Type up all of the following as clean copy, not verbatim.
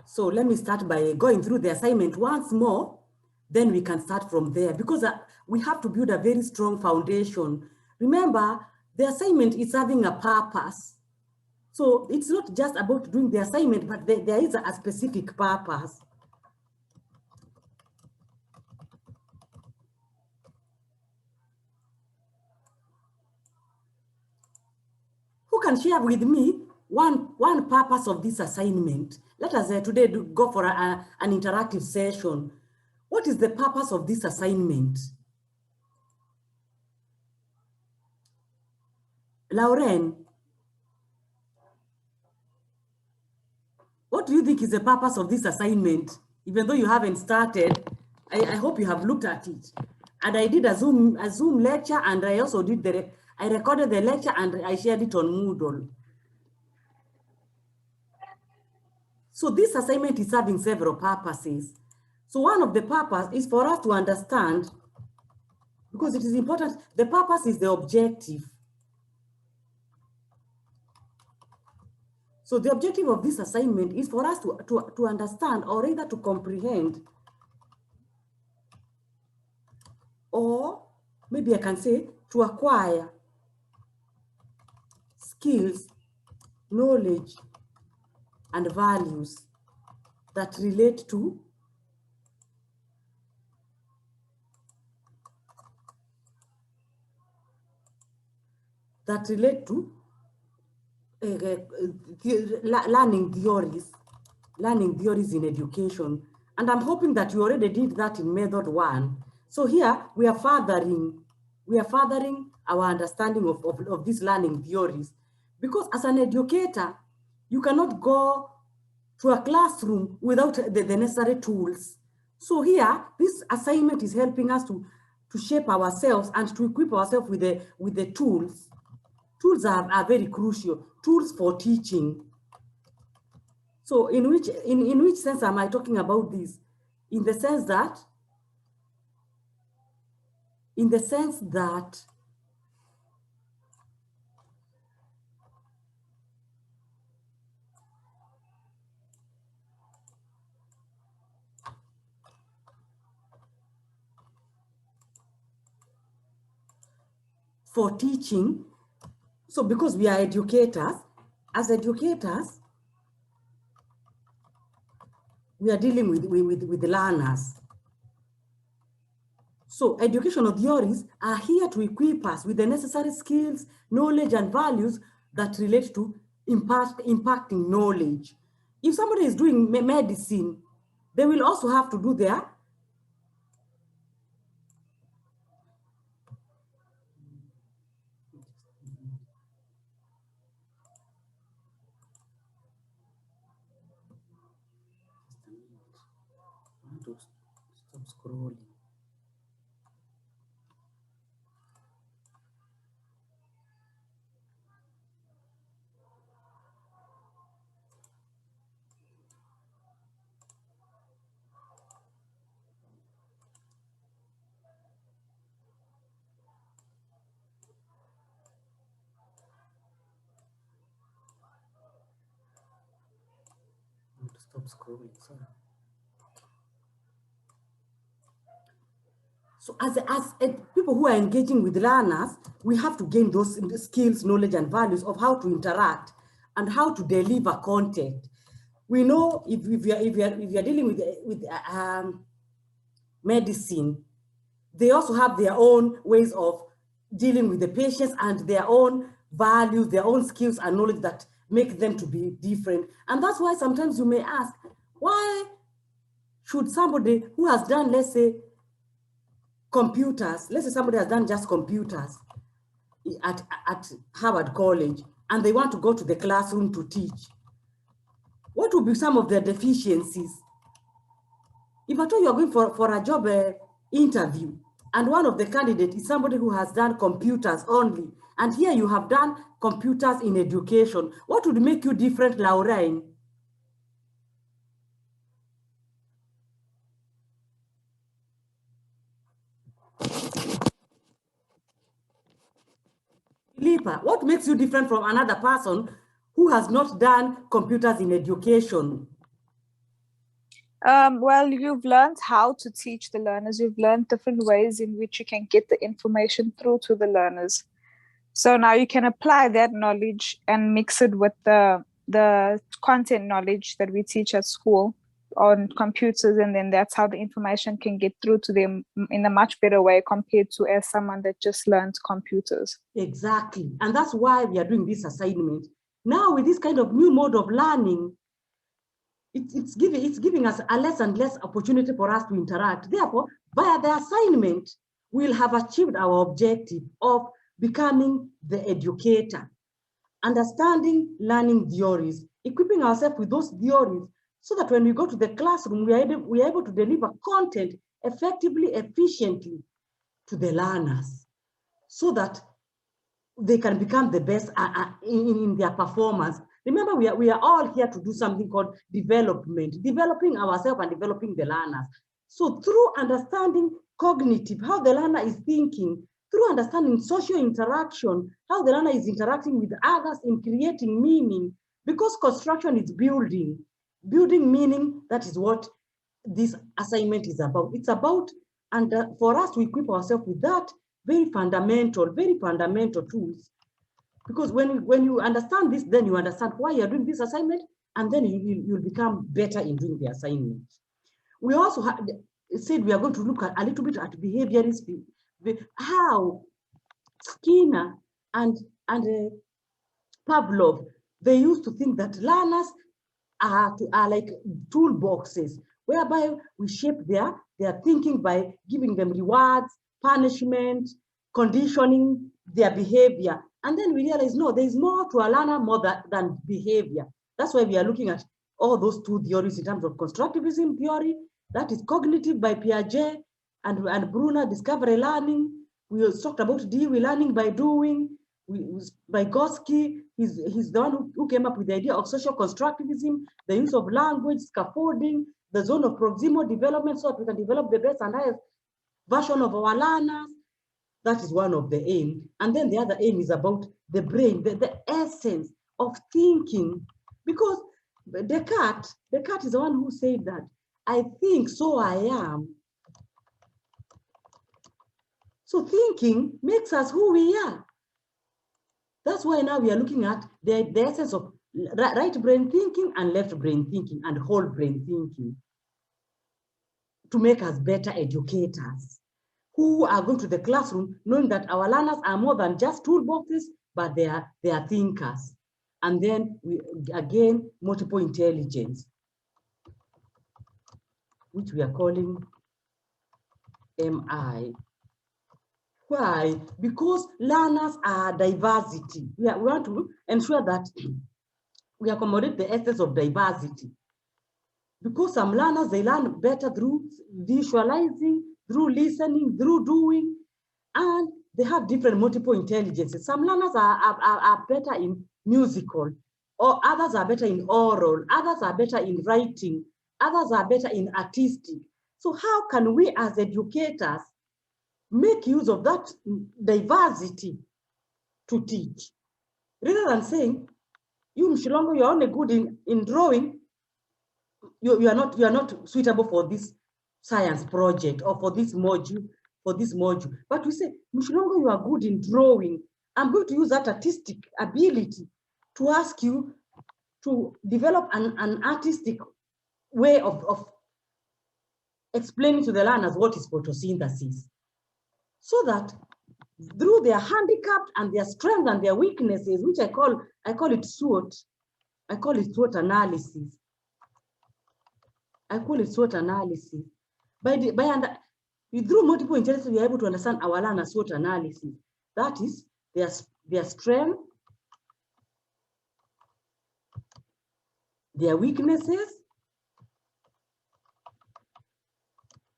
So let me start by going through the assignment once more, then we can start from there, because we have to build a very strong foundation. Remember, the assignment is having a purpose. So it's not just about doing the assignment, but there is a specific purpose. Who can share with me one purpose of this assignment? Let us today go for an interactive session. What is the purpose of this assignment? Lauren, what do you think is the purpose of this assignment? Even though you haven't started, I hope you have looked at it. And I did a Zoom lecture, and I also did I recorded the lecture and I shared it on Moodle. So this assignment is having several purposes. So one of the purposes is for us to understand, because it is important, the purpose is the objective. So the objective of this assignment is for us to understand, or either to comprehend, or maybe I can say to acquire skills, knowledge, and values that relate to learning theories in education. And I'm hoping that you already did that in method 1. So here we are furthering our understanding of these learning theories, because as an educator, you cannot go to a classroom without the necessary tools. So here, this assignment is helping us to shape ourselves and to equip ourselves with the tools. Tools are very crucial, tools for teaching. So in which sense am I talking about this? In the sense that for teaching, so because we are educators, as educators, we are dealing with learners. So educational theories are here to equip us with the necessary skills, knowledge, and values that relate to impacting knowledge. If somebody is doing medicine, they will also have to do their stop scrolling. Stop scrolling, sorry. So as people who are engaging with learners, we have to gain those skills, knowledge, and values of how to interact and how to deliver content. We know if we are dealing with medicine, they also have their own ways of dealing with the patients and their own values, their own skills and knowledge that make them to be different. And that's why sometimes you may ask, why should somebody who has done, let's say, computers, let's say somebody has done just computers at Harvard College, and they want to go to the classroom to teach, what would be some of their deficiencies? If at all you're going for a job interview, and one of the candidates is somebody who has done computers only, and here you have done computers in education, what would make you different, Laurine? Philippa, what makes you different from another person who has not done computers in education? Well, you've learned how to teach the learners. You've learned different ways in which you can get the information through to the learners. So now you can apply that knowledge and mix it with the content knowledge that we teach at school on computers, and then that's how the information can get through to them in a much better way compared to as someone that just learned computers. Exactly. And that's why we are doing this assignment. Now with this kind of new mode of learning, it's giving us a less and less opportunity for us to interact. Therefore, via the assignment, we'll have achieved our objective of becoming the educator, understanding learning theories, equipping ourselves with those theories so that when we go to the classroom, we are able to deliver content effectively, efficiently to the learners so that they can become the best in their performance. Remember, we are all here to do something called development, developing ourselves and developing the learners. So through understanding cognitive, how the learner is thinking, through understanding social interaction, how the learner is interacting with others in creating meaning, because construction is building meaning, that is what this assignment is about. It's about, and for us to equip ourselves with that very fundamental tools. Because when you understand this, then you understand why you're doing this assignment, and then you'll become better in doing the assignment. We also said we are going to look at a little bit at behaviorist, how Skinner and Pavlov, they used to think that learners are like toolboxes, whereby we shape their thinking by giving them rewards, punishment, conditioning their behavior. And then we realize, no, there is more to a learner more than behavior. That's why we are looking at all those two theories in terms of constructivism theory, that is cognitive by Piaget and Brunner, discovery learning. We talked about Dewey, learning by doing. Vygotsky, he's the one who came up with the idea of social constructivism, the use of language, scaffolding, the zone of proximal development so that we can develop the best and highest version of our learners. That is one of the aims. And then the other aim is about the brain, the essence of thinking. Because Descartes is the one who said that, I think, so I am. So thinking makes us who we are. That's why now we are looking at the essence of right brain thinking and left brain thinking and whole brain thinking to make us better educators who are going to the classroom knowing that our learners are more than just toolboxes, but they are thinkers. And then we again multiple intelligence, which we are calling MI. Why? Because learners are diversity. We want to ensure that we accommodate the essence of diversity. Because some learners, they learn better through visualizing, through listening, through doing, and they have different multiple intelligences. Some learners are better in musical, or others are better in oral, others are better in writing, others are better in artistic. So how can we as educators make use of that diversity to teach? Rather than saying, you Mshilongo, you're only good in drawing, you are not suitable for this science project or for this module, But we say, Mshilongo, you are good in drawing. I'm going to use that artistic ability to ask you to develop an artistic way of explaining to the learners what is photosynthesis. So that through their handicapped and their strengths and their weaknesses, which I call it SWOT. I call it SWOT analysis. Through multiple intelligence, we are able to understand our learners' SWOT analysis. That is their strength, their weaknesses,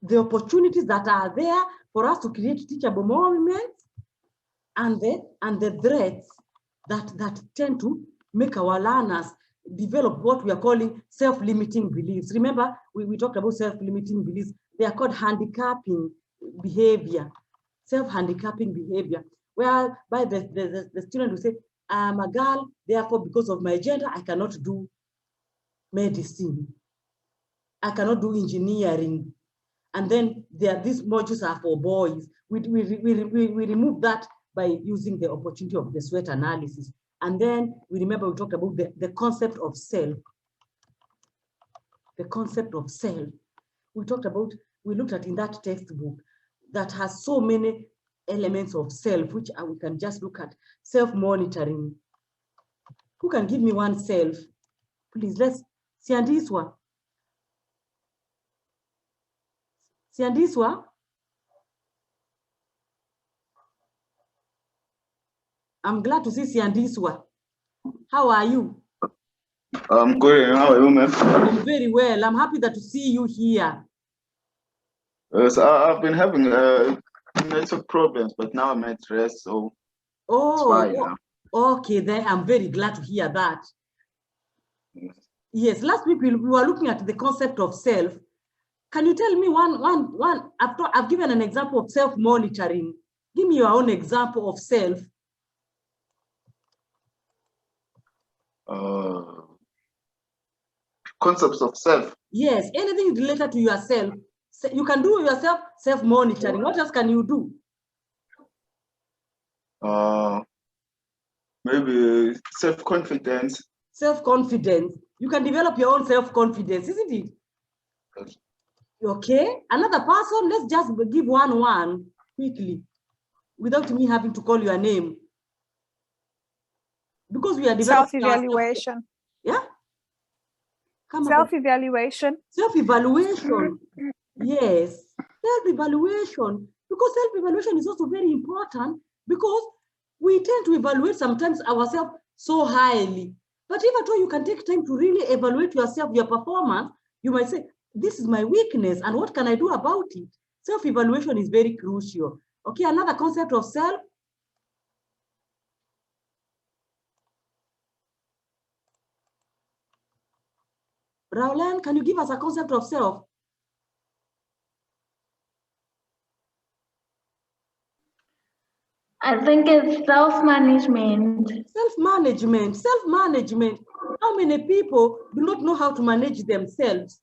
the opportunities that are there for us to create teachable moments, and the threats that tend to make our learners develop what we are calling self-limiting beliefs. Remember, we talked about self-limiting beliefs. They are called handicapping behavior, self-handicapping behavior, whereby the student will say, I'm a girl, therefore because of my gender, I cannot do medicine. I cannot do engineering. And then these modules are for boys. We remove that by using the opportunity of the SWOT analysis. And then we talked about the concept of self. The concept of self. We looked at in that textbook that has so many elements of self, which we can just look at. Self-monitoring. Who can give me one self? Please, let's Siandiswa. Siandiswa? I'm glad to see Siandiswa. How are you? I'm good. How are you, ma'am? I'm very well. I'm happy to see you here. So I've been having network problems, but now I'm at rest, so it's fine now. Okay, then I'm very glad to hear that. Yes, last week we were looking at the concept of self. Can you tell me one? I've given an example of self-monitoring. Give me your own example of self. Concepts of self. Yes, anything related to yourself. You can do yourself self-monitoring. What else can you do? Maybe self-confidence. Self-confidence. You can develop your own self-confidence, isn't it? Yes. Okay. Another person, let's just give one quickly, without me having to call your name. Because we are developing self-evaluation. Yeah? Self-evaluation. Self-evaluation. Yes. Self-evaluation. Because self-evaluation is also very important, because we tend to evaluate sometimes ourselves so highly. But if at all you can take time to really evaluate yourself, your performance, you might say, this is my weakness, and what can I do about it? Self-evaluation is very crucial. Okay, another concept of self. Raulan, can you give us a concept of self? I think it's self-management. Self-management. Self-management. How many people do not know how to manage themselves?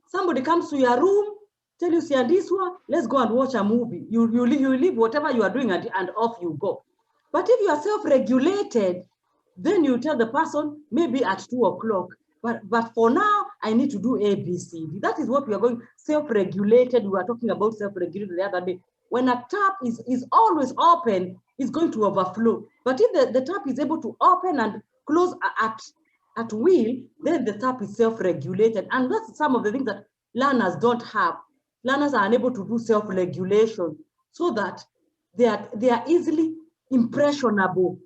Somebody comes to your room, tell you, Siandiswa, let's go and watch a movie. You leave whatever you are doing and off you go. But if you are self-regulated, then you tell the person, maybe at 2 o'clock, but for now, I need to do A, B, C, D. That is what we are going, self-regulated. We were talking about self-regulated the other day. When a tap is always open, it's going to overflow. But if the tap is able to open and close at will, then the tap is self-regulated. And that's some of the things that learners don't have. Learners are unable to do self-regulation, so that they are easily impressionable.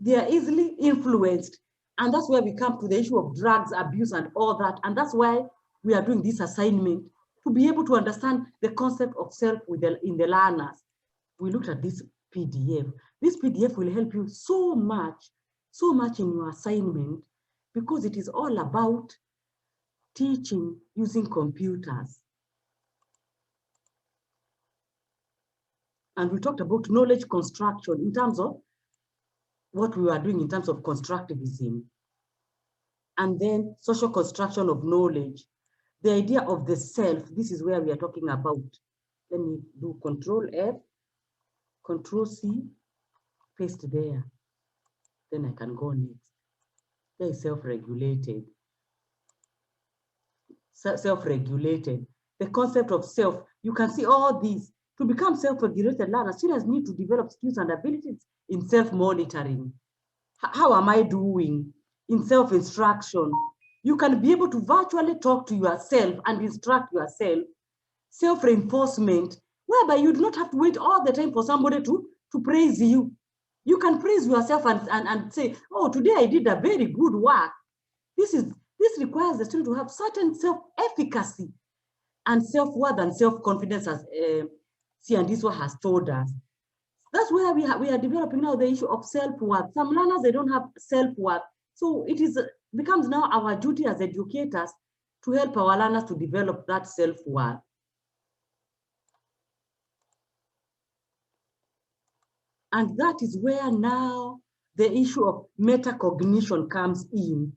They are easily influenced. And that's where we come to the issue of drugs, abuse, and all that. And that's why we are doing this assignment, to be able to understand the concept of self in the learners. We looked at this PDF. This PDF will help you so much in your assignment, because it is all about teaching using computers. And we talked about knowledge construction in terms of what we were doing in terms of constructivism. And then social construction of knowledge. The idea of the self, this is where we are talking about. Let me do Control F, Control C, paste there. Then I can go next. There is self-regulated. Self-regulated. The concept of self, you can see all these. To become self-regulated learners, students need to develop skills and abilities in self-monitoring. How am I doing? In self-instruction. You can be able to virtually talk to yourself and instruct yourself. Self-reinforcement, whereby you do not have to wait all the time for somebody to praise you. You can praise yourself and say, oh, today I did a very good work. This requires the student to have certain self-efficacy and self-worth and self-confidence, as Siandiswa has told us. That's where we are developing now the issue of self-worth. Some learners, they don't have self-worth. So it becomes now our duty as educators to help our learners to develop that self-worth. And that is where now the issue of metacognition comes in.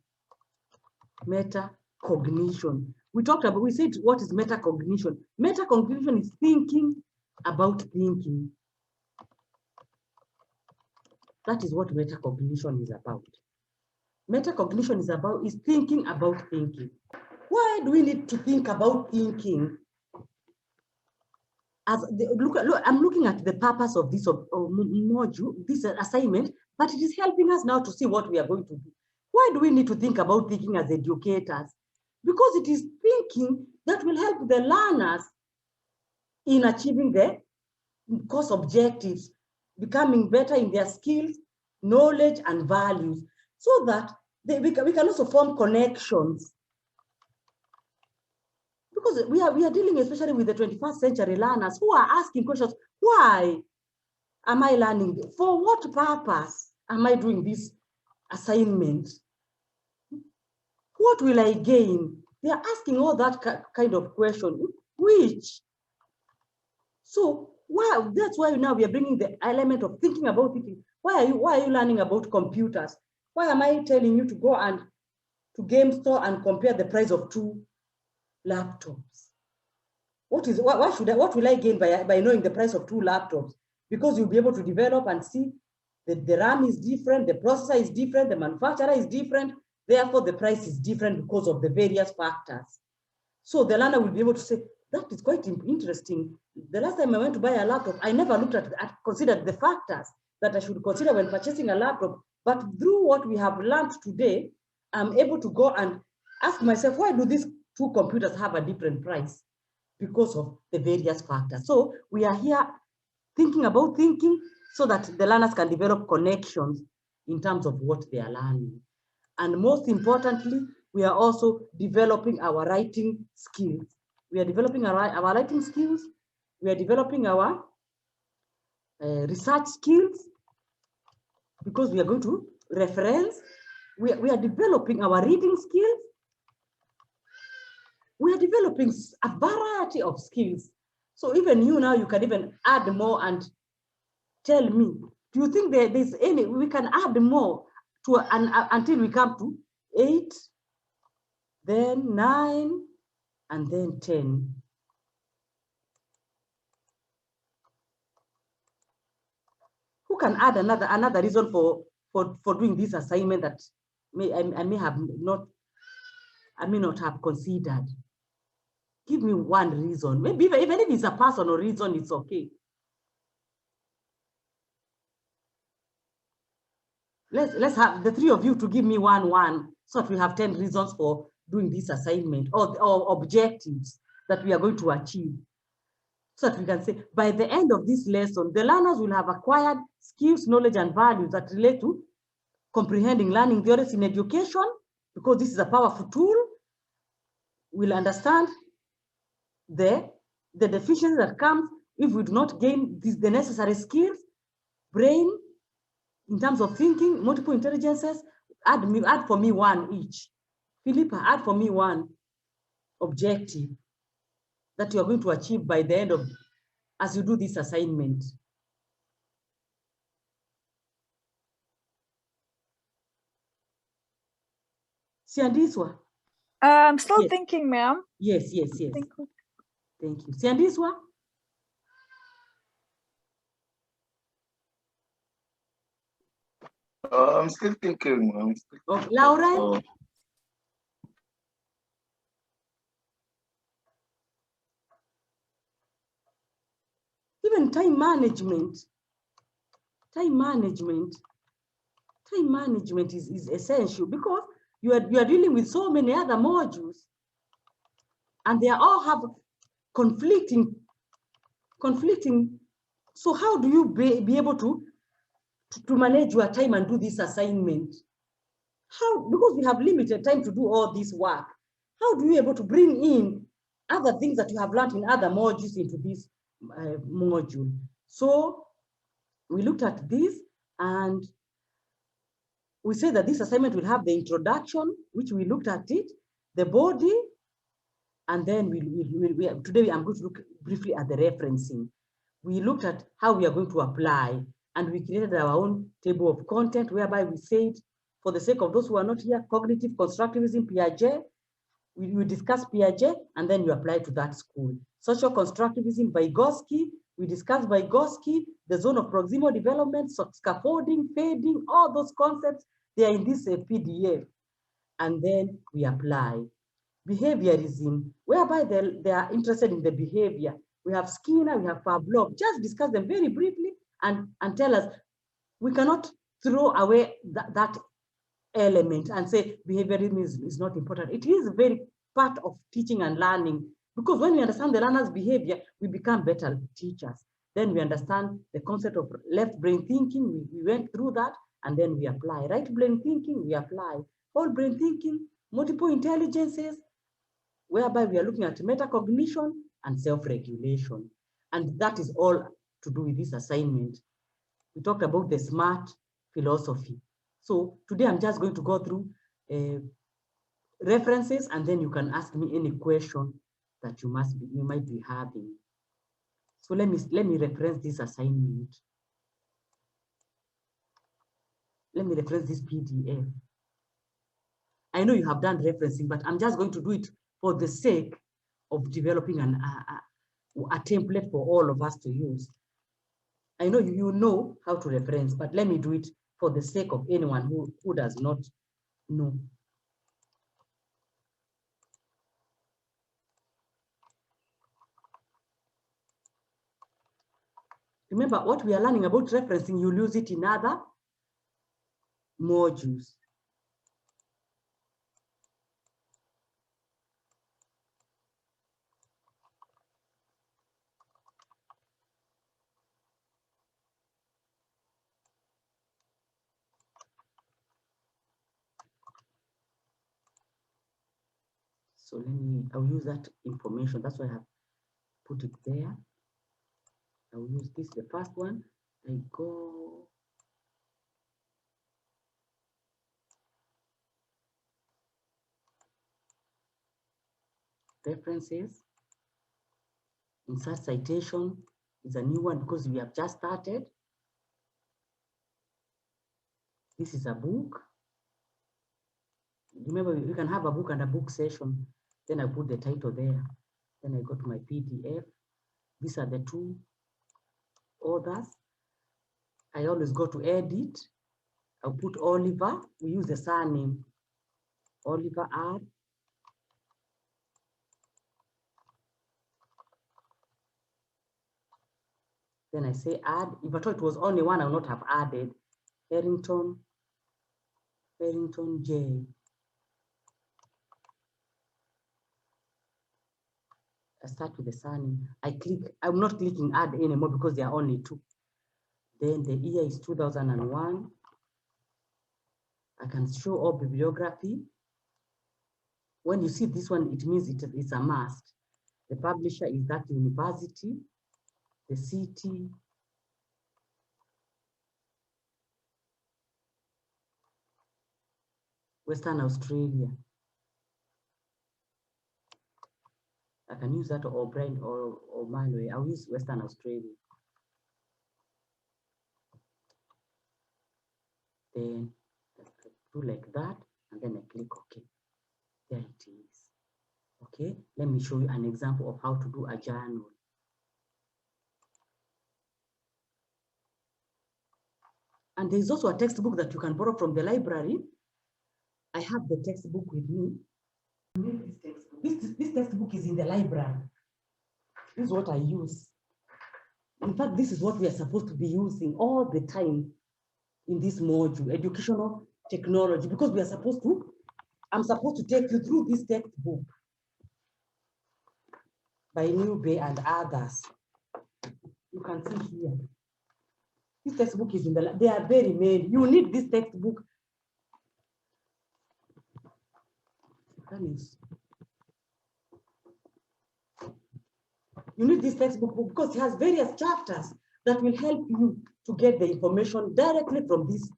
Metacognition. we talked about, we said, what is metacognition? Metacognition is thinking about thinking. That is what metacognition is about. Metacognition is thinking about thinking. Why do we need to think about thinking? Look, I'm looking at the purpose of this module, this assignment, but it is helping us now to see what we are going to do. Why do we need to think about thinking as educators? Because it is thinking that will help the learners in achieving their course objectives, becoming better in their skills, knowledge, and values, so that we can also form connections. Because we are dealing especially with the 21st century learners who are asking questions. Why am I learning? For what purpose am I doing this assignment? What will I gain? They are asking all that kind of question. Which? So that's why now we are bringing the element of thinking about thinking. Why are you learning about computers? Why am I telling you to go and to game store and compare the price of 2 laptops? What will I gain by knowing the price of 2 laptops? Because you'll be able to develop and see that the RAM is different, the processor is different, the manufacturer is different, therefore the price is different because of the various factors. So the learner will be able to say, that is quite interesting. The last time I went to buy a laptop, I never looked at considered the factors that I should consider when purchasing a laptop. But through what we have learned today, I'm able to go and ask myself, why do these 2 computers have a different price? Because of the various factors. So we are here thinking about thinking so that the learners can develop connections in terms of what they are learning. And most importantly, we are also developing our writing skills. We are developing our writing skills. We are developing our research skills, because we are going to reference. We are developing our reading skills. We are developing a variety of skills. So even you now, you can even add more and tell me, do you think there's any, we can add more to until we come to 8, then 9, and then 10. Who can add another reason for doing this assignment that I may not have considered? Give me one reason. Maybe even if it's a personal reason, it's okay. Let's have the 3 of you to give me one, so that we have 10 reasons for doing this assignment, or objectives that we are going to achieve. So that we can say, by the end of this lesson, the learners will have acquired skills, knowledge, and values that relate to comprehending learning theories in education, because this is a powerful tool. We'll understand the deficiency that comes if we do not gain the necessary skills, brain, in terms of thinking, multiple intelligences. Add for me 1 each. Philippa, add for me 1 objective that you are going to achieve by the end of, as you do this assignment. Siandiswa? I'm still Yes. thinking, ma'am. Yes. Thank you. Siandiswa? I'm still thinking. Laura? Even time management. Time management is essential, because you are dealing with so many other modules, and they all have conflicting. So how do you be able to manage your time and do this assignment? How? Because we have limited time to do all this work. How do you able to bring in other things that you have learned in other modules into this module? So we looked at this, and we said that this assignment will have the introduction, which we looked at it, the body, and then today I'm going to look briefly at the referencing. We looked at how we are going to apply, and we created our own table of content, whereby we said, for the sake of those who are not here, cognitive constructivism, Piaget, we discuss Piaget, and then you apply to that school. Social constructivism, Vygotsky, we discuss Vygotsky, the zone of proximal development, scaffolding, fading, all those concepts, they are in this PDF. And then we apply. Behaviorism, whereby they are interested in the behavior. We have Skinner, we have Pavlov, just discuss them very briefly and tell us, we cannot throw away that element and say behaviorism is not important. It is very part of teaching and learning, because when we understand the learner's behavior, we become better teachers. Then we understand the concept of left brain thinking. We went through that, and then we apply. Right brain thinking, we apply. Whole brain thinking, multiple intelligences, whereby we are looking at metacognition and self-regulation. And that is all to do with this assignment. We talked about the SMART philosophy. So today I'm just going to go through references, and then you can ask me any question that you might be having. So let me reference this assignment. Let me reference this PDF. I know you have done referencing, but I'm just going to do it for the sake of developing a template for all of us to use. I know you know how to reference, but let me do it for the sake of anyone who does not know. Remember, what we are learning about referencing, you'll use it in other modules. So I'll use that information. That's why I have put it there. I'll use this, the first one. I go. References. Insert citation is a new one because we have just started. This is a book. Remember, you can have a book and a book session. Then I put the title there. Then I go to my PDF. These are the two authors. I always go to edit. I'll put Oliver. We use the surname. Oliver R. Then I say add. If I thought it was only one, I would not have added. Harrington J. I start with the surname. I'm not clicking add anymore because there are only two. Then the year is 2001. I can show all bibliography. When you see this one, it means it's a must. The publisher is that university, the city, Western Australia. I can use that or Brian or Manuel. I'll use Western Australia. Then I do like that, and then I click OK. There it is. Okay, let me show you an example of how to do a journal. And there's also a textbook that you can borrow from the library. I have the textbook with me. This textbook is in the library. This is what I use. In fact, this is what we are supposed to be using all the time in this module, educational technology, because I'm supposed to take you through this textbook by Newbay and others. You can see here. This textbook is in they are very many. You need this textbook. You need this textbook because it has various chapters that will help you to get the information directly from this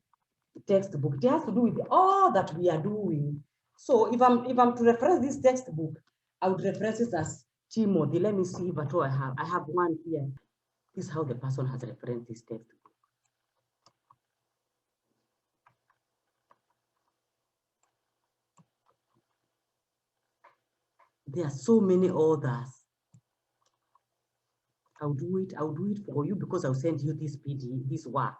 textbook. It has to do with all that we are doing. So if I'm to reference this textbook, I would reference it as Timothy. Let me see if at all I have one here. This is how the person has referenced this textbook. There are so many others. I'll do it for you because I'll send you this this work.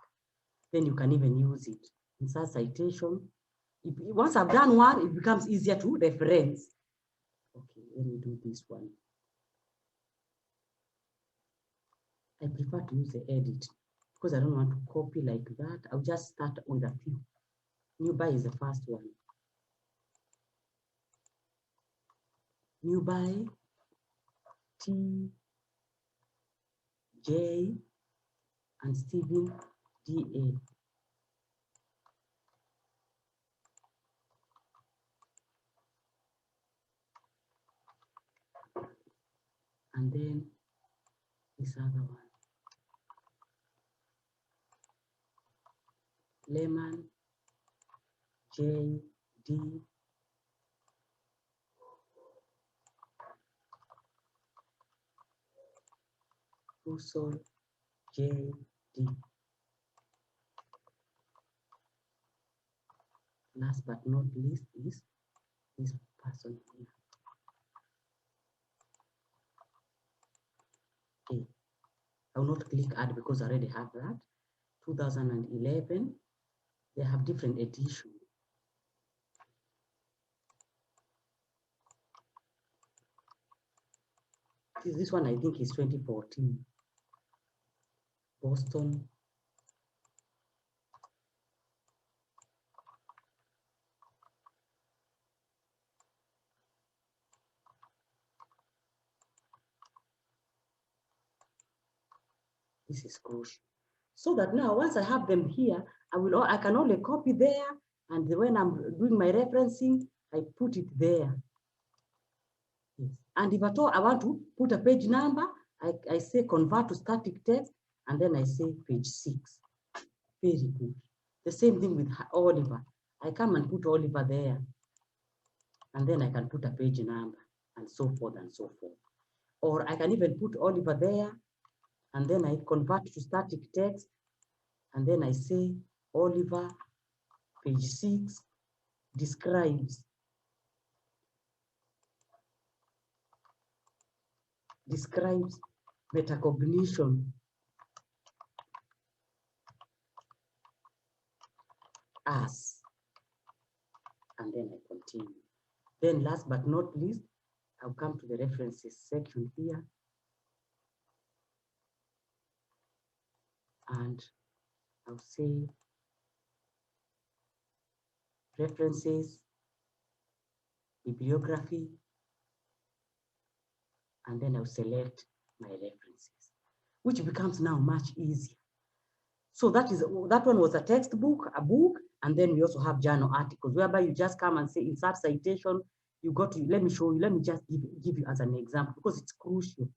Then you can even use it. Insert citation. Once I've done one, it becomes easier to reference. Okay, let me do this one. I prefer to use the edit because I don't want to copy like that. I'll just start with a few. Newby is the first one. Newby, T, J, and Stephen, D-A. And then this other one. Lemon, J, D, Uso, J, D. Last but not least is this person here. Okay. I will not click add because I already have that. 2011. They have different editions. This one I think is 2014. Boston. This is crucial. So that now once I have them here, I can only copy there, and when I'm doing my referencing, I put it there. Yes. And if at all I want to put a page number, I say convert to static text, and then I say page 6. Very good. The same thing with Oliver. I come and put Oliver there, and then I can put a page number, and so forth and so forth. Or I can even put Oliver there, and then I convert to static text, and then I say Oliver, page 6, describes metacognition as, and then I continue. Then last but not least, I'll come to the references section here, and I'll say references, bibliography, and then I'll select my references, which becomes now much easier. So that one was a textbook, a book, and then we also have journal articles, whereby you just come and say insert citation. You go to, let me show you, let me just give you as an example because it's crucial.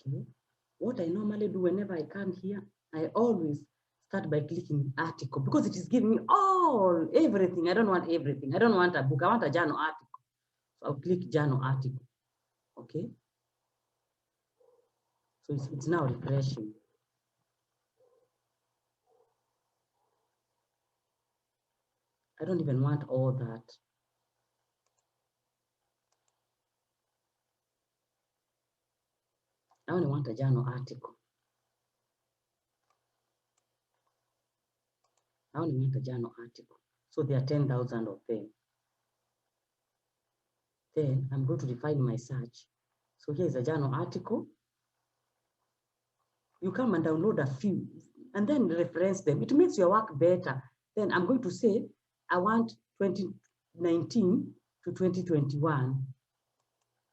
Okay. What I normally do whenever I come here, I always start by clicking article because it is giving me everything. I don't want everything. I don't want a book. I want a journal article. So I'll click journal article. Okay. So it's now refreshing. I don't even want all that. I only want a journal article. I only want a journal article. So there are 10,000 of them. Then I'm going to refine my search. So here's a journal article. You come and download a few and then reference them. It makes your work better. Then I'm going to say, I want 2019 to 2021.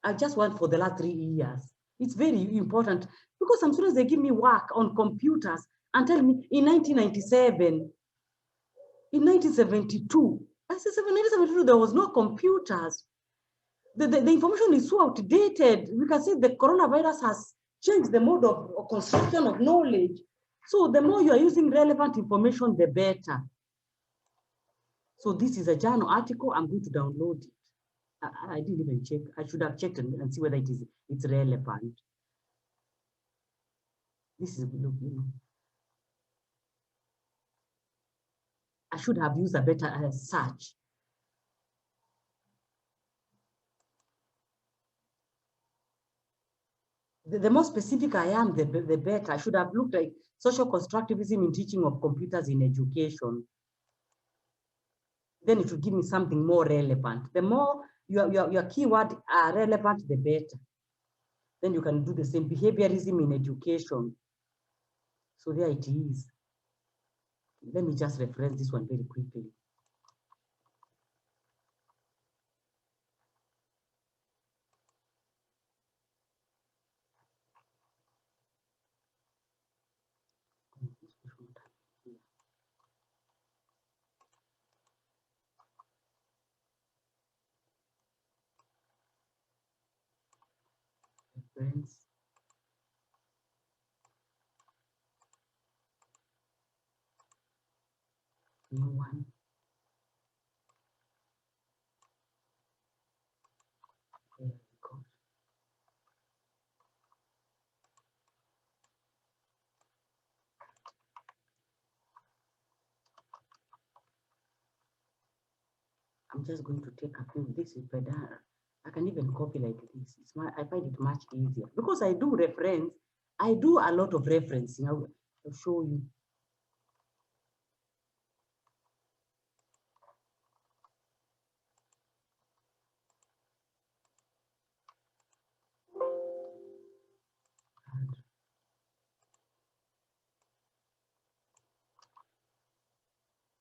I just want for the last 3 years. It's very important because some students, they give me work on computers and tell me in 1997, in 1972, I said 1972, there was no computers. The information is so outdated. We can see the coronavirus has changed the mode of construction of knowledge. So the more you are using relevant information, the better. So this is a journal article. I'm going to download it. I didn't even check. I should have checked and see whether it's relevant. This is, look, you know, I should have used a better search. The more specific I am, the better. I should have looked like social constructivism in teaching of computers in education. Then it will give me something more relevant. The more your keyword are relevant, the better. Then you can do the same behaviorism in education. So there it is. Let me just reference this one very quickly. Reference. New one. There we go. I'm just going to take a few. This is better. I can even copy like this. I find it much easier because I do reference. I do a lot of referencing. I'll show you.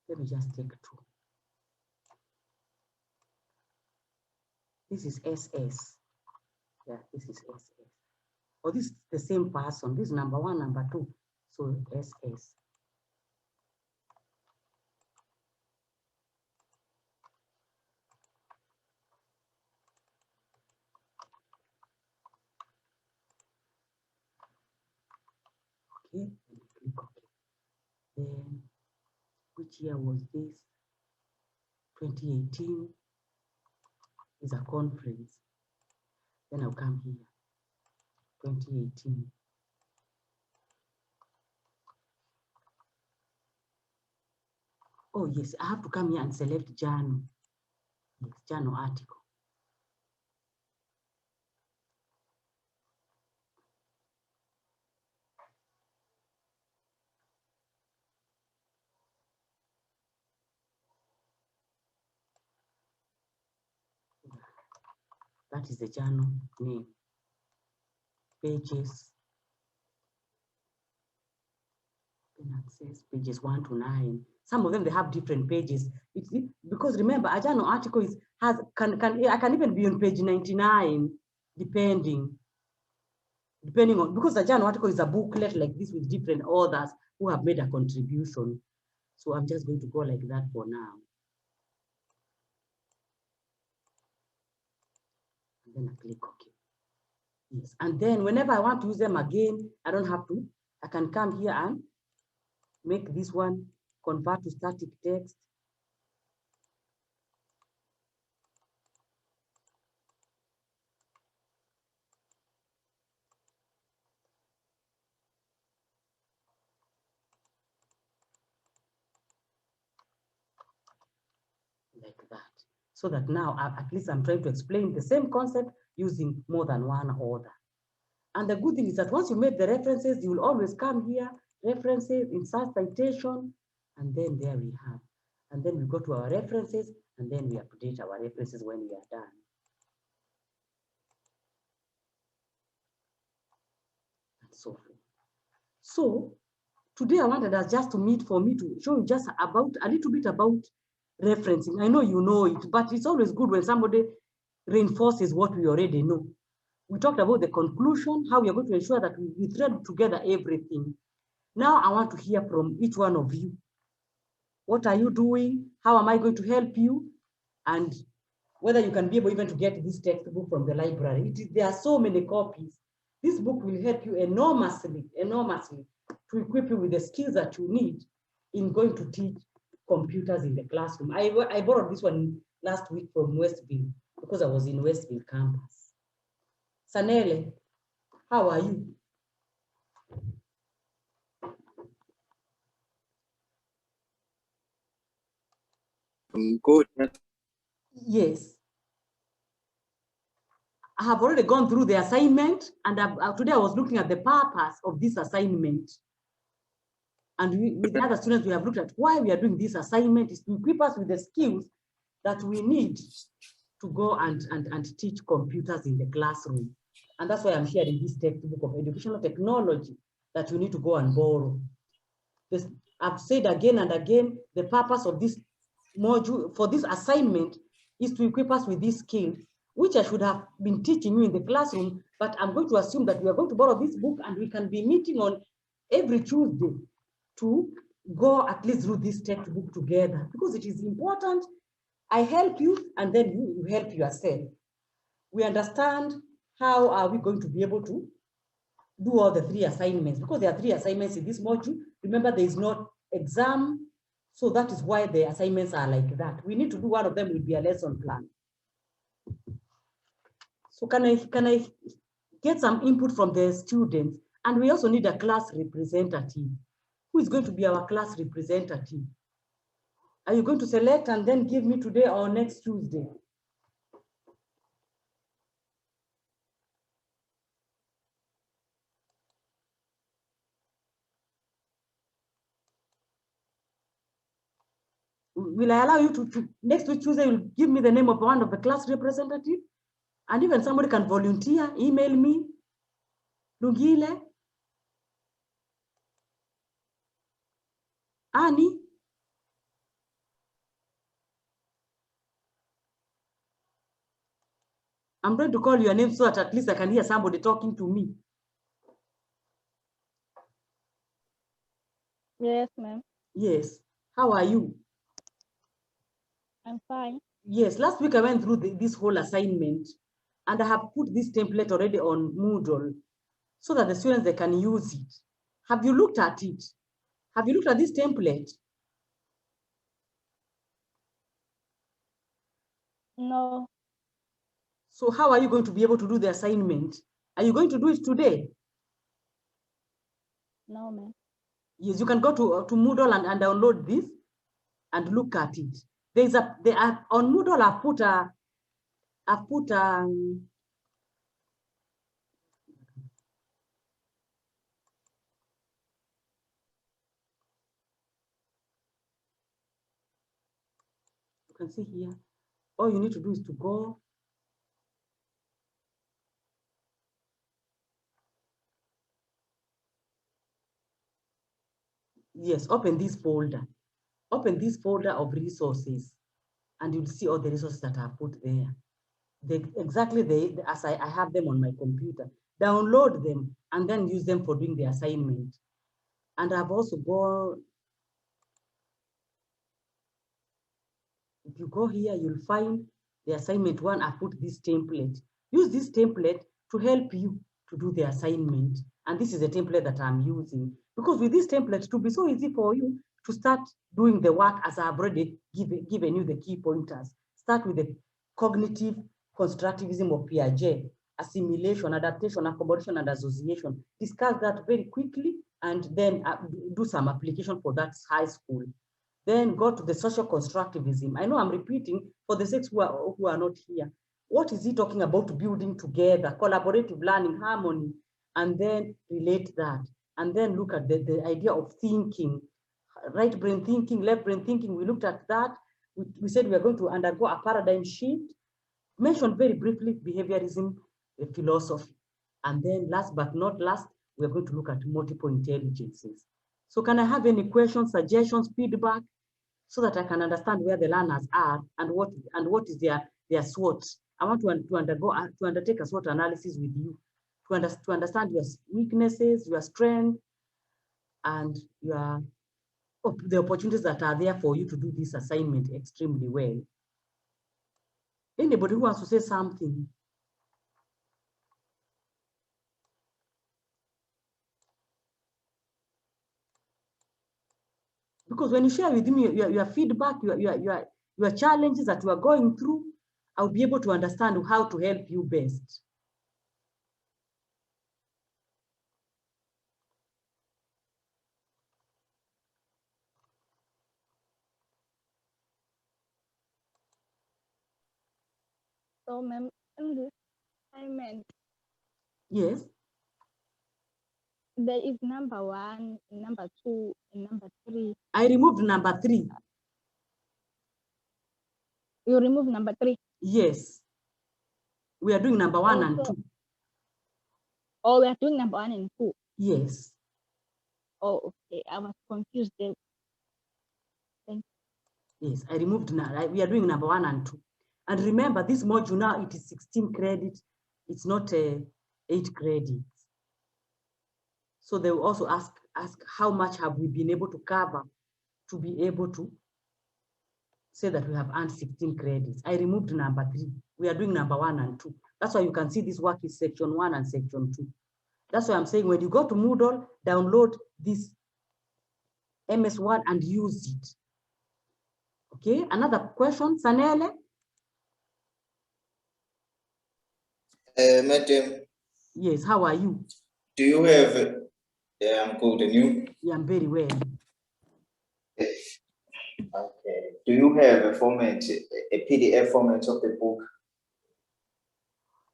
Let me just take two. This is SS. Yeah, this is SS. Or this is the same person. This is number 1, number 2. So SS. Okay, and click OK. Then, which year was this? 2018 is a conference. Then I'll come here. 2018. Oh yes, I have to come here and select journal. Yes, journal article. That is the journal name. Pages. Access pages 1 to 9. Some of them, they have different pages. It's because remember, a journal article I can even be on page 99, depending on, because a journal article is a booklet like this with different authors who have made a contribution. So I'm just going to go like that for now. And then I click OK. Yes, and then whenever I want to use them again, I don't have to. I can come here and make this one convert to static text. Like that. So that now, at least I'm trying to explain the same concept using more than one author. And the good thing is that once you make the references, you will always come here, references, insert citation, and then there we have. And then we go to our references, and then we update our references when we are done. And so forth. So today I wanted us just to meet for me to show you just about a little bit about referencing. I know you know it, but it's always good when somebody reinforces what we already know. We talked about the conclusion, how we are going to ensure that we thread together everything. Now I want to hear from each one of you. What are you doing? How am I going to help you? And whether you can be able even to get this textbook from the library. There are so many copies. This book will help you enormously, enormously to equip you with the skills that you need in going to teach computers in the classroom. I borrowed this one last week from Westville because I was in Westville campus. Sanele, how are you? Good. Yes. I have already gone through the assignment, and today I was looking at the purpose of this assignment. And with the other students, we have looked at why we are doing this assignment is to equip us with the skills that we need to go and teach computers in the classroom. And that's why I'm sharing this textbook of educational technology that you need to go and borrow. I've said again and again, the purpose of this module, for this assignment, is to equip us with these skills, which I should have been teaching you in the classroom, but I'm going to assume that we are going to borrow this book and we can be meeting on every Tuesday to go at least through this textbook together, because it is important. I help you and then you help yourself. We understand how are we going to be able to do all the 3 assignments, because there are 3 assignments in this module. Remember, there is no exam, so that is why the assignments are like that. We need to do one of them will be a lesson plan. So can I get some input from the students? And we also need a class representative. Who is going to be our class representative? Are you going to select and then give me today or next Tuesday? Will I allow you to next week Tuesday, you'll give me the name of one of the class representative? And even somebody can volunteer, email me, Lungile, Annie. I'm going to call your name so that at least I can hear somebody talking to me. Yes, ma'am. Yes. How are you? I'm fine. Yes, last week I went through this whole assignment, and I have put this template already on Moodle so that the students, they can use it. Have you looked at it? Have you looked at this template? No. So how are you going to be able to do the assignment? Are you going to do it today? No, ma'am. Yes, you can go to Moodle and download this and look at it. On Moodle, you can see here, all you need to do is to go. Yes, open this folder. Open this folder of resources, and you'll see all the resources that are put there. As I have them on my computer. Download them and then use them for doing the assignment. And I've also gone, if you go here, you'll find the assignment 1. I put this template. Use this template to help you to do the assignment. And this is the template that I'm using. Because with this template, it will be so easy for you to start doing the work as I've already given you the key pointers. Start with the cognitive constructivism of Piaget, assimilation, adaptation, accommodation, and association. Discuss that very quickly and then do some application for that high school. Then go to the social constructivism. I know I'm repeating for the six who are not here. What is he talking about? Building together, collaborative learning, harmony, and then relate that. And then look at the idea of thinking, right brain thinking, left brain thinking. We looked at that. We said we are going to undergo a paradigm shift. Mentioned very briefly behaviorism, philosophy. And then last but not last, we're going to look at multiple intelligences. So can I have any questions, suggestions, feedback? so that I can understand where the learners are and what is their SWOT. I want to undertake a SWOT analysis with you to understand your weaknesses, your strength, and the opportunities that are there for you to do this assignment extremely well. Anybody who wants to say something? Because when you share with me your feedback, your challenges that you are going through, I'll be able to understand how to help you best. So, ma'am, in this assignment, Yes. there is number 1, number 2, and number 3. I removed number 3. You remove number 3. Yes. We are doing number 1 and 2. Oh, we are doing number 1 and 2. Yes. Oh, okay. I was confused there. Yes, I removed now. We are doing number 1 and 2. And remember, this module now, it is 16 credits. It's not 8 credits. So they will also ask how much have we been able to cover to be able to say that we have earned 16 credits. I removed number 3. We are doing number 1 and 2. That's why you can see this work is section 1 and section 2. That's why I'm saying when you go to Moodle, download this MS Word and use it. Okay, another question, Sanele? Madam, Yes, how are you? do you have, I'm good, and you? Yeah, I'm very well. Okay. Do you have a format, a PDF format of the book?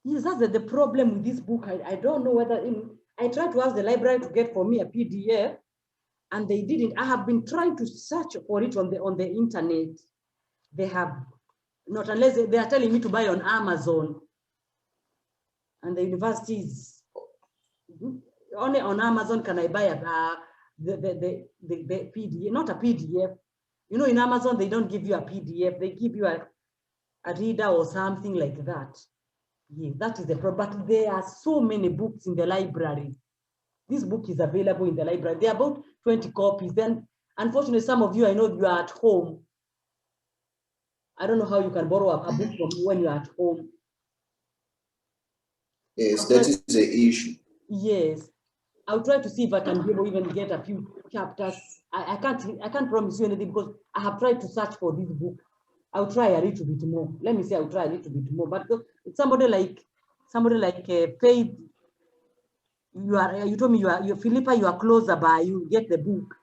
Yes, that's the problem with this book. I don't know whether, I tried to ask the library to get for me a PDF and they didn't. I have been trying to search for it on the internet. They have not, unless they are telling me to buy on Amazon. And the universities, only on Amazon can I buy the PDF, not a PDF. You know, in Amazon, they don't give you a PDF. They give you a reader or something like that. Yeah, that is the problem. But there are so many books in the library. This book is available in the library. There are about 20 copies. Then, unfortunately, some of you, I know you are at home. I don't know how you can borrow a book from when you are at home. Yes, that is the issue. Yes. I'll try to see if I can be able to even get a few chapters. I can't promise you anything because I have tried to search for this book. I'll try a little bit more. Let me say I'll try a little bit more. But it's somebody like Faith, you told me you're Philippa, you are closer by, you get the book.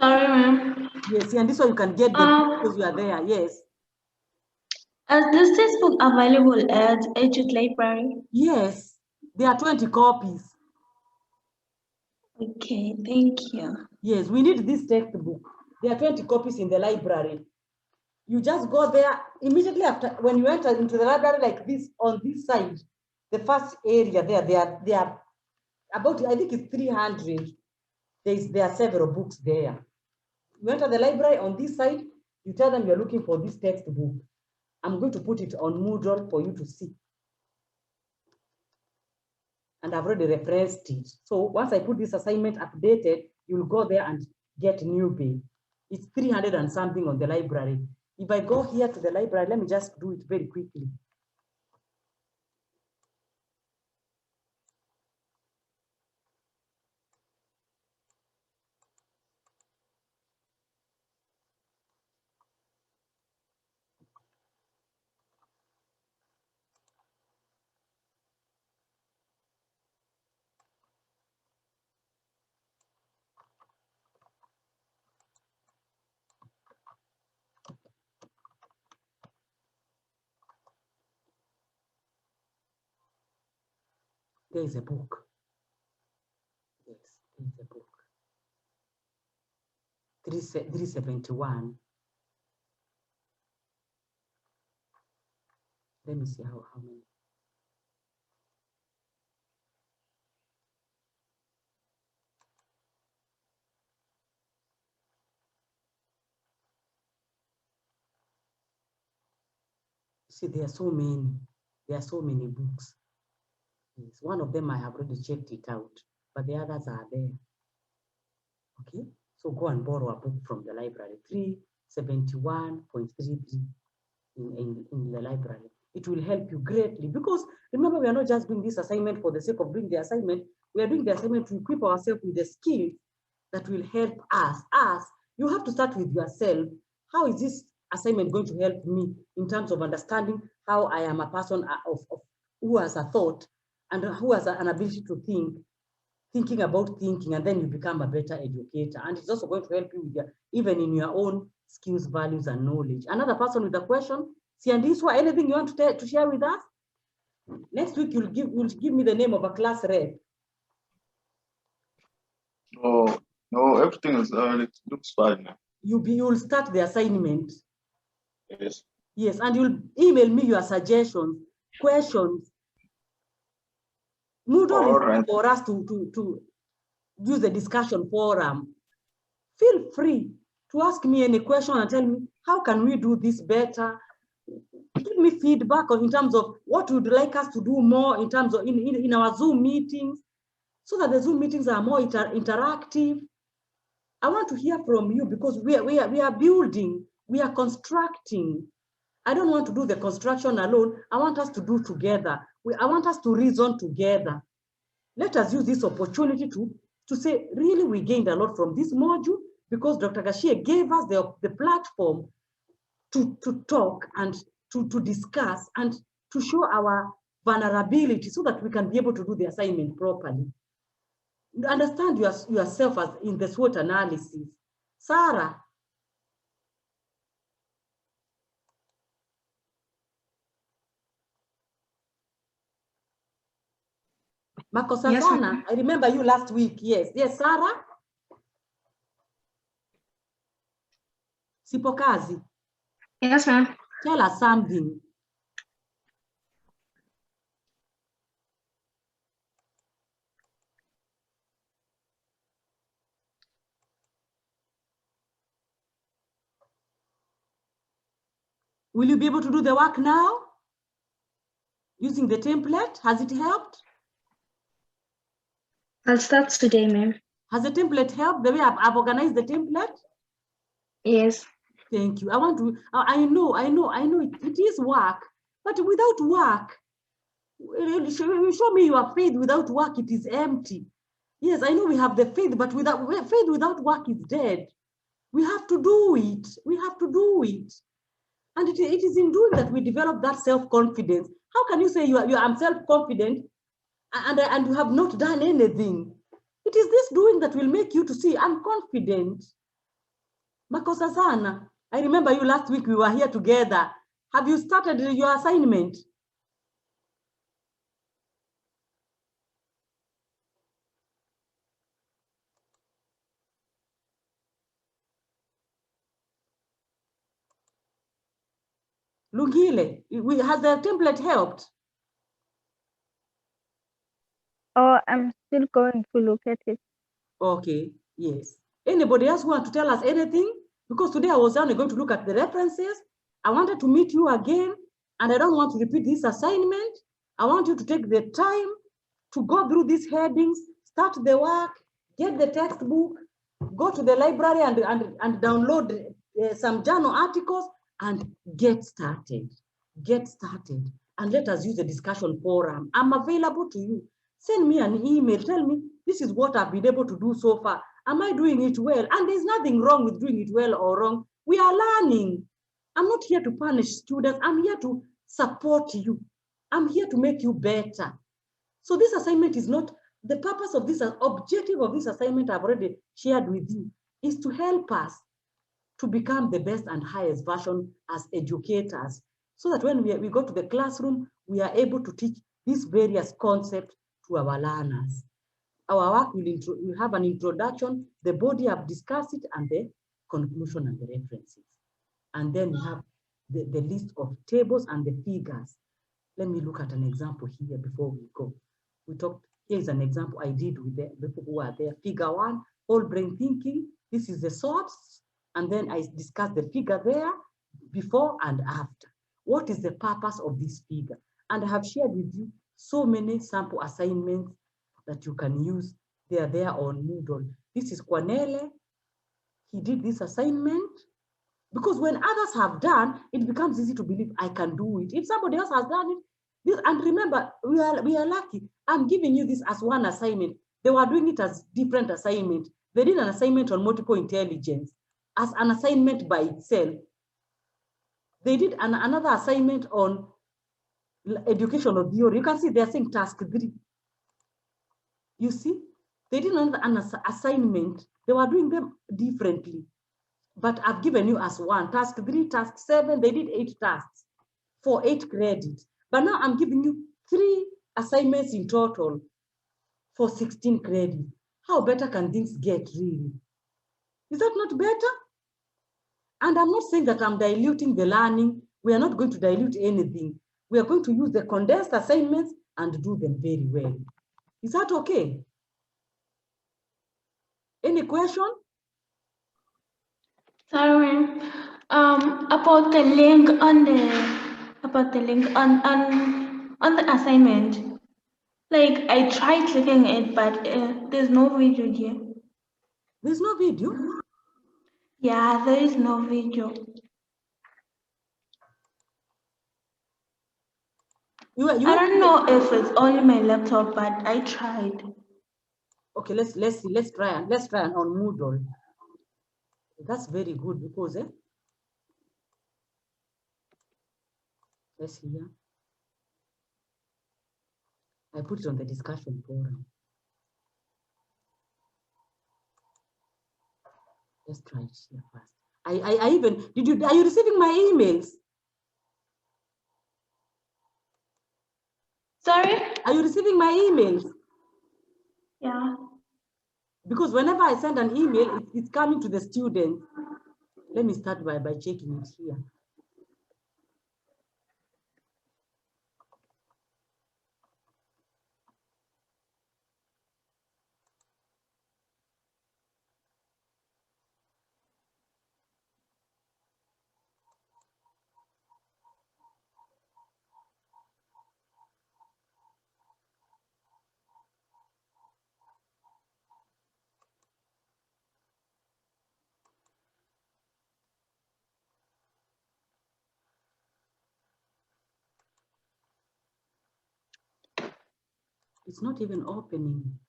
Sorry, ma'am. Yes, and this one you can get the book because you are there. Yes. Is this book available at Etude Library? Yes, there are 20 copies. Okay, thank you. Yes, we need this textbook. There are 20 copies in the library. You just go there immediately after, when you enter into the library like this, on this side, the first area there are about, I think it's 300. There are several books there. You enter the library on this side, you tell them you're looking for this textbook. I'm going to put it on Moodle for you to see. And I've already referenced it. So once I put this assignment updated, you'll go there and get newbie. It's 300 and something on the library. If I go here to the library, let me just do it very quickly. There is a book. Yes, there is a book. 371. Let me see how many. See, there are so many. There are so many books. Yes, one of them I have already checked it out, but the others are there. Okay, so go and borrow a book from the library, 371.33 in the library. It will help you greatly because remember, we are not just doing this assignment for the sake of doing the assignment. We are doing the assignment to equip ourselves with the skills that will help us. You have to start with yourself. How is this assignment going to help me in terms of understanding how I am a person of who has a thought and who has an ability to thinking about thinking, and then you become a better educator. And it's also going to help you with even in your own skills, values, and knowledge. Another person with a question, Siandiswa, anything you want to share with us? Next week, you'll give me the name of a class rep. Oh, no, everything is, it looks fine. You'll start the assignment. Yes. Yes, and you'll email me your suggestions, questions. Moodle is for us to use the discussion forum. Feel free to ask me any question and tell me, how can we do this better? Give me feedback in terms of what would like us to do more in terms of in our Zoom meetings, so that the Zoom meetings are more interactive. I want to hear from you because we are building, we are constructing. I don't want to do the construction alone. I want us to do together. I want us to reason together. Let us use this opportunity to say, really, we gained a lot from this module because Dr. Gashie gave us the platform to talk and to discuss and to show our vulnerability so that we can be able to do the assignment properly. Understand yourself as in the SWOT analysis. Sarah. Makosazana, yes, I remember you last week. Yes, Sarah. Sipokazi. Yes, ma'am. Tell us something. Will you be able to do the work now? Using the template, has it helped? I'll start today, ma'am. Has the template helped the way I've organized the template? Yes. Thank you. I want to, I know it is work, but without work, show me your faith. Without work, it is empty. Yes, I know we have the faith, but faith without work is dead. We have to do it. We have to do it. And it is in doing that we develop that self-confidence. How can you say I'm self-confident and you have not done anything? It is this doing that will make you to see, I'm confident. Makosazana, I remember you last week, we were here together. Have you started your assignment? Lugile, has the template helped? Oh, I'm still going to look at it. Okay, yes. Anybody else want to tell us anything? Because today I was only going to look at the references. I wanted to meet you again, and I don't want to repeat this assignment. I want you to take the time to go through these headings, start the work, get the textbook, go to the library and download some journal articles and get started. Get started. And let us use the discussion forum. I'm available to you. Send me an email. Tell me, this is what I've been able to do so far. Am I doing it well? And there's nothing wrong with doing it well or wrong. We are learning. I'm not here to punish students. I'm here to support you. I'm here to make you better. So this assignment is not, the purpose of this, objective of this assignment I've already shared with you, is to help us to become the best and highest version as educators, so that when we go to the classroom, we are able to teach these various concepts to our learners. Our work will have an introduction, the body, I've discussed it, and the conclusion and the references. And then we have the list of tables and the figures. Let me look at an example here before we go. We talked, here's an example I did with the people who are there. Figure 1, whole brain thinking. This is the SWOT. And then I discussed the figure there before and after. what is the purpose of this figure? And I have shared with you so many sample assignments that you can use. They are there on Moodle. This is Kwanele. He did this assignment. Because when others have done, it becomes easy to believe I can do it. If somebody else has done it, this, and remember, we are lucky. I'm giving you this as one assignment. They were doing it as different assignment. They did an assignment on multiple intelligence as an assignment by itself. They did another assignment on educational theory. You can see they're saying task 3. You see, they did an assignment. They were doing them differently. But I've given you as one, task 3, task 7, they did 8 tasks for 8 credits. But now I'm giving you 3 assignments in total for 16 credits. How better can things get, really? Is that not better? And I'm not saying that I'm diluting the learning. We are not going to dilute anything. We are going to use the condensed assignments and do them very well. Is that okay? Any question? Sorry. About the link on the assignment. Like I tried clicking it, but there's no video here. There's no video? Yeah, there is no video. I don't know if it's only my laptop, but I tried. Okay, let's see. Let's try on Moodle. That's very good because let's see here. I put it on the discussion forum. Let's try it here first. I even are you receiving my emails? Sorry? Are you receiving my emails? Yeah. Because whenever I send an email, it's coming to the students. Let me start by checking it here. It's not even opening.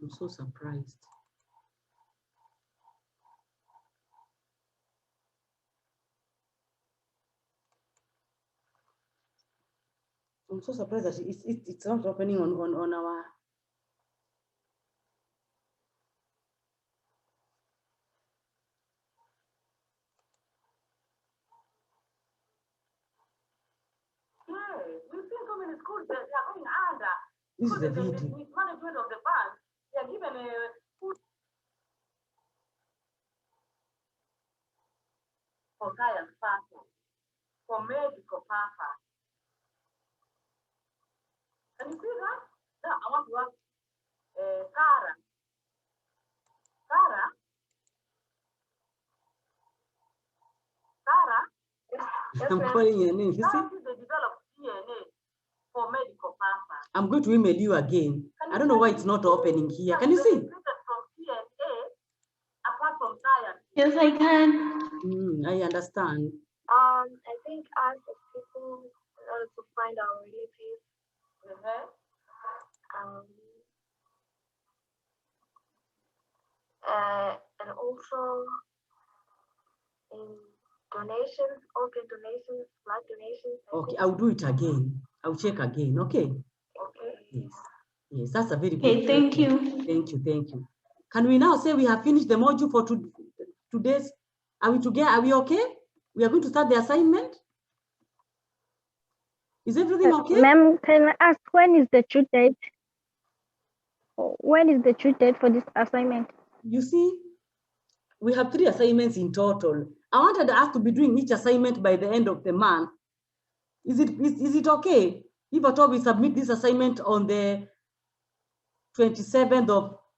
I'm so surprised. I'm so surprised that it's not opening on our. We've seen so many schools that are going under. This is the video. Mismanagement of the funds. They are given a food for science purpose, for medical purpose. Can you see that? Now I want to ask Sarah. I'm calling your name. You see? They develop DNA for medical purpose. I'm going to email you again. I don't know why it's not opening here. Can you see? From DNA, apart from science. Yes, I can. I understand. I think as a people, in order to find our relatives, and also in donations, organ donations, blood donations. Okay, I'll do it again. I'll check again. Okay. Okay. Yes. Yes, that's a very good. Okay, thank you. Thank you. Can we now say we have finished the module for today's? Are we together? Are we okay? We are going to start the assignment. Is everything okay? Ma'am, can I ask when is the due date? When is the due date for this assignment? You see, we have 3 assignments in total. I wanted us to be doing each assignment by the end of the month. Is it okay if at all we submit this assignment on the 27th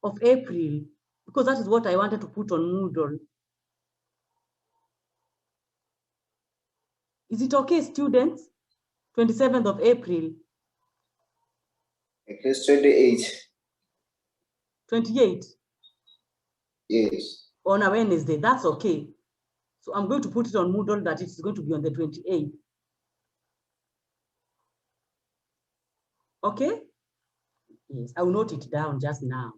of April? Because that is what I wanted to put on Moodle. Is it okay, students? 27th of April. It's 28. 28? Yes. On a Wednesday, that's okay. So I'm going to put it on Moodle that it's going to be on the 28th. Okay? Yes, I will note it down just now.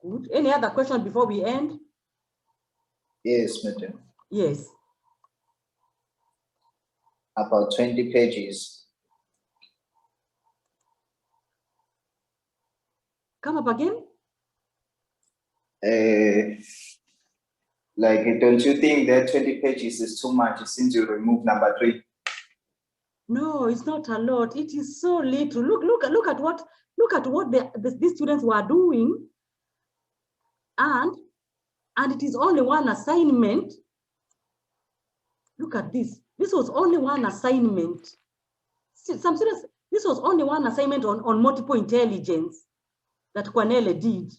Good. Any other question before we end? Yes, madam. Yes. About 20 pages. Come up again? Like, don't you think that 20 pages is too much since you remove number 3? No, it's not a lot. It is so little. Look at what these students were doing, and it is only one assignment. Look at this. This was only one assignment. Some students, this was only one assignment on multiple intelligence that Kwanele did.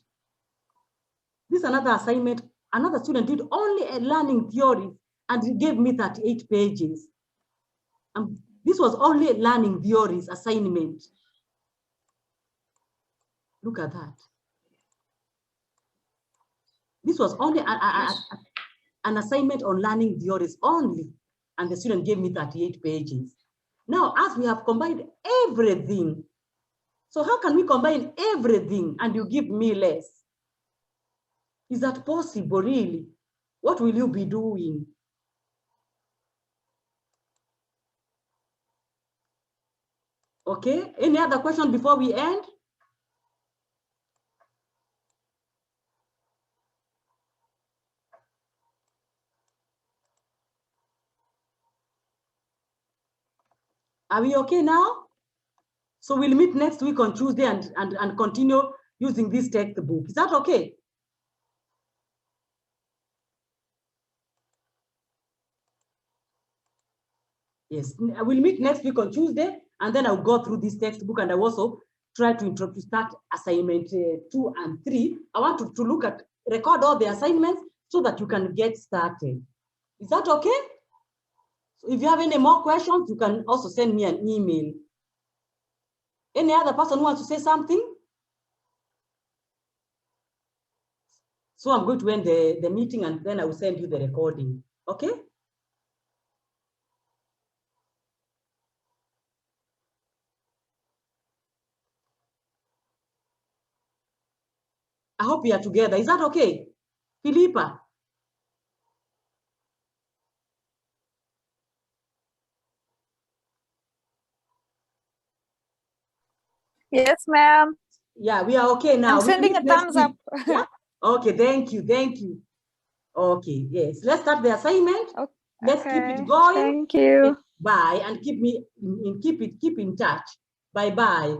This another assignment, another student did only a learning theory, and he gave me 38 pages. This was only a learning theories assignment. Look at that. This was only an assignment on learning theories only, and the student gave me 38 pages. Now, as we have combined everything, so how can we combine everything and you give me less? Is that possible, really? What will you be doing? Okay, any other question before we end? Are we okay now? So we'll meet next week on Tuesday and continue using this textbook. Is that okay? Yes, we'll meet next week on Tuesday, and then I'll go through this textbook, and I also try to start assignment 2 and 3. I want to record all the assignments so that you can get started. Is that okay? So if you have any more questions, you can also send me an email. Any other person who wants to say something? So I'm going to end the meeting, and then I will send you the recording. Okay? I hope we are together. Is that okay? Philippa? Yes, ma'am. Yeah, we are okay now. I'm sending a thumbs up. Yeah? Okay, thank you. Okay, yes. Let's start the assignment. Okay. Let's keep it going. Thank you. Bye, and keep in touch. Bye-bye.